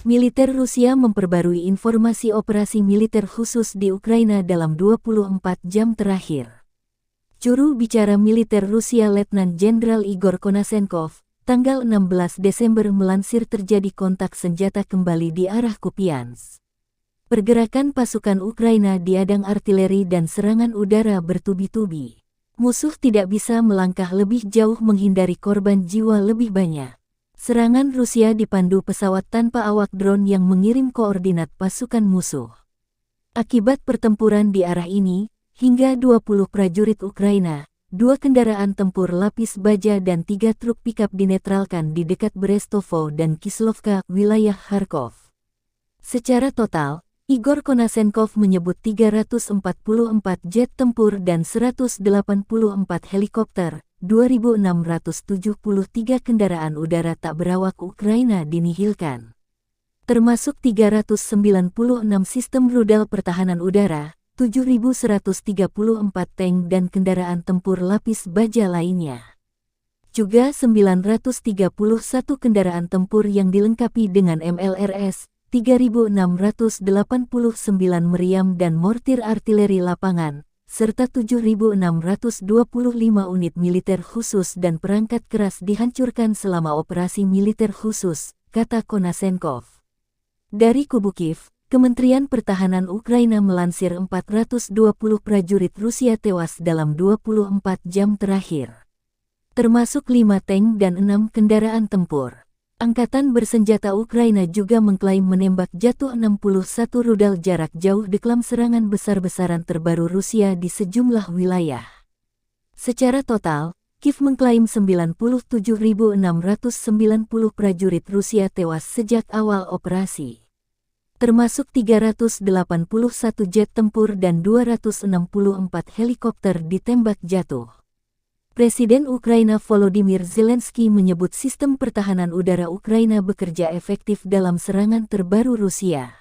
Militer Rusia memperbarui informasi operasi militer khusus di Ukraina dalam 24 jam terakhir. Juru bicara militer Rusia Letnan Jenderal Igor Konashenkov, tanggal 16 Desember melansir terjadi kontak senjata kembali di arah Kupiansk. Pergerakan pasukan Ukraina diadang artileri dan serangan udara bertubi-tubi. Musuh tidak bisa melangkah lebih jauh menghindari korban jiwa lebih banyak. Serangan Rusia dipandu pesawat tanpa awak drone yang mengirim koordinat pasukan musuh. Akibat pertempuran di arah ini, hingga 20 prajurit Ukraina, 2 kendaraan tempur lapis baja dan 3 truk pikap dinetralkan di dekat Brestovo dan Kislovka, wilayah Kharkov. Secara total, Igor Konashenkov menyebut 344 jet tempur dan 184 helikopter, 2.673 kendaraan udara tak berawak Ukraina dinihilkan. Termasuk 396 sistem rudal pertahanan udara, 7.134 tank dan kendaraan tempur lapis baja lainnya. Juga 931 kendaraan tempur yang dilengkapi dengan MLRS, 3.689 meriam dan mortir artileri lapangan, serta 7.625 unit militer khusus dan perangkat keras dihancurkan selama operasi militer khusus, kata Konashenkov. Dari kubu Kiev, Kementerian Pertahanan Ukraina melansir 420 prajurit Rusia tewas dalam 24 jam terakhir. Termasuk 5 tank dan 6 kendaraan tempur. Angkatan bersenjata Ukraina juga mengklaim menembak jatuh 61 rudal jarak jauh dalam serangan besar-besaran terbaru Rusia di sejumlah wilayah. Secara total, Kiev mengklaim 97.690 prajurit Rusia tewas sejak awal operasi. Termasuk 381 jet tempur dan 264 helikopter ditembak jatuh. Presiden Ukraina Volodymyr Zelensky menyebut sistem pertahanan udara Ukraina bekerja efektif dalam serangan terbaru Rusia.